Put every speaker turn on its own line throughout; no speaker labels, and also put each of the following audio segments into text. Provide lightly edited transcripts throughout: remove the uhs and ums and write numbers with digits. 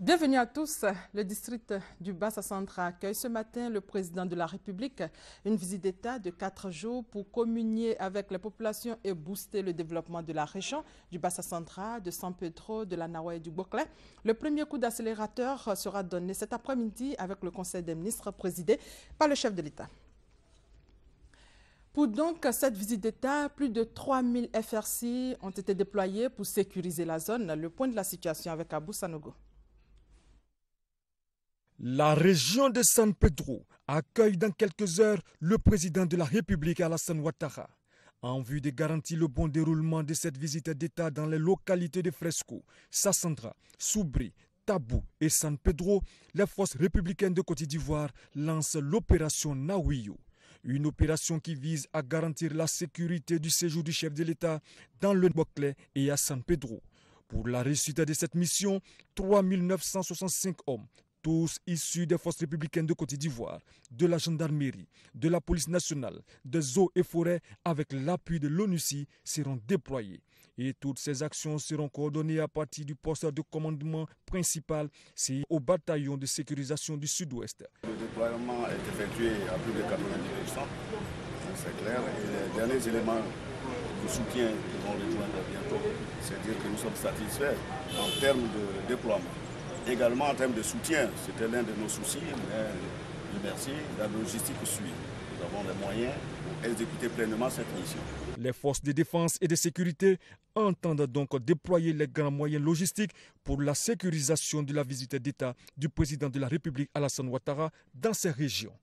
Bienvenue à tous. Le district du Bassa-Centre accueille ce matin le président de la République. Une visite d'État de 4 jours pour communier avec les populations et booster le développement de la région du Bassa-Centre, de San Pedro, de la Nawa et du Boclé. Le premier coup d'accélérateur sera donné cet après-midi avec le Conseil des ministres présidé par le chef de l'État. Pour donc cette visite d'État, plus de 3000 FRC ont été déployés pour sécuriser la zone. Le point de la situation avec Abou Sanogo.
La région de San Pedro accueille dans quelques heures le président de la République Alassane Ouattara. En vue de garantir le bon déroulement de cette visite d'État dans les localités de Fresco, Sassandra, Soubri, Tabou et San Pedro, les forces républicaines de Côte d'Ivoire lancent l'opération Nawiyo. Une opération qui vise à garantir la sécurité du séjour du chef de l'État dans le Boclé et à San Pedro. Pour la réussite de cette mission, 3965 hommes, tous issus des forces républicaines de Côte d'Ivoire, de la gendarmerie, de la police nationale, des eaux et forêts, avec l'appui de l'ONUCI, seront déployés. Et toutes ces actions seront coordonnées à partir du poste de commandement principal, c'est au bataillon de sécurisation du Sud-Ouest.
Le déploiement est effectué à plus de 90%, c'est clair, et les derniers éléments de soutien vont rejoindre bientôt. C'est-à-dire que nous sommes satisfaits en termes de déploiement. Également en termes de soutien, c'était l'un de nos soucis, mais Dieu merci, la logistique suit. Nous avons les moyens pour exécuter pleinement cette mission.
Les forces de défense et de sécurité entendent donc déployer les grands moyens logistiques pour la sécurisation de la visite d'État du président de la République Alassane Ouattara dans ces régions.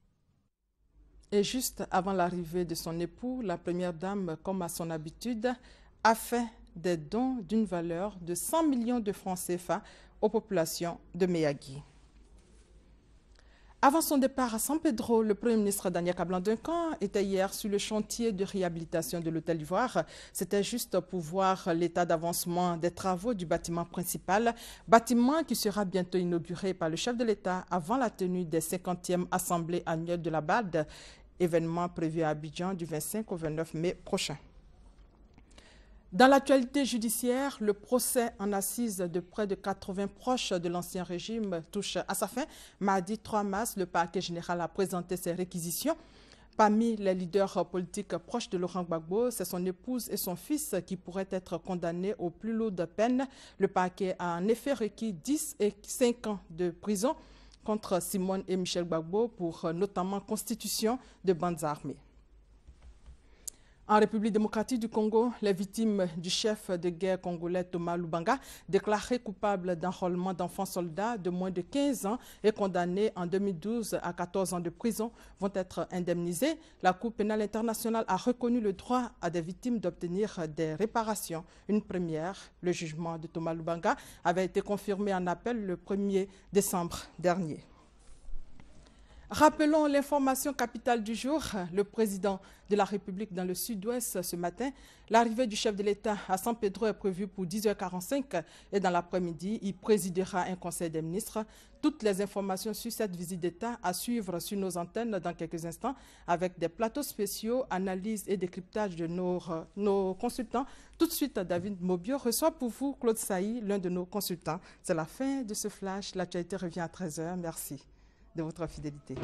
Et juste avant l'arrivée de son époux, la première dame, comme à son habitude, a fait des dons d'une valeur de 100 millions de francs CFA aux populations de Meyagui. Avant son départ à San Pedro, le Premier ministre Daniel Kablan-Duncan était hier sur le chantier de réhabilitation de l'Hôtel d'Ivoire. C'était juste pour voir l'état d'avancement des travaux du bâtiment principal, bâtiment qui sera bientôt inauguré par le chef de l'État avant la tenue des 50e Assemblées annuelles de la BAD, événement prévu à Abidjan du 25 au 29 mai prochain. Dans l'actualité judiciaire, le procès en assises de près de 80 proches de l'ancien régime touche à sa fin. Mardi 3 mars, le parquet général a présenté ses réquisitions. Parmi les leaders politiques proches de Laurent Gbagbo, c'est son épouse et son fils qui pourraient être condamnés aux plus lourdes peines. Le parquet a en effet requis 10 et 5 ans de prison contre Simone et Michel Gbagbo pour notamment constitution de bandes armées. En République démocratique du Congo, les victimes du chef de guerre congolais Thomas Lubanga, déclaré coupable d'enrôlement d'enfants soldats de moins de 15 ans et condamné en 2012 à 14 ans de prison, vont être indemnisés. La Cour pénale internationale a reconnu le droit à des victimes d'obtenir des réparations. Une première, le jugement de Thomas Lubanga avait été confirmé en appel le 1er décembre dernier. Rappelons l'information capitale du jour. Le président de la République dans le sud-ouest ce matin. L'arrivée du chef de l'État à San Pedro est prévue pour 10h45 et dans l'après-midi, il présidera un conseil des ministres. Toutes les informations sur cette visite d'État à suivre sur nos antennes dans quelques instants avec des plateaux spéciaux, analyse et décryptage de nos consultants. Tout de suite, David Mobio reçoit pour vous Claude Sailly, l'un de nos consultants. C'est la fin de ce flash. L'actualité revient à 13h. Merci de votre fidélité.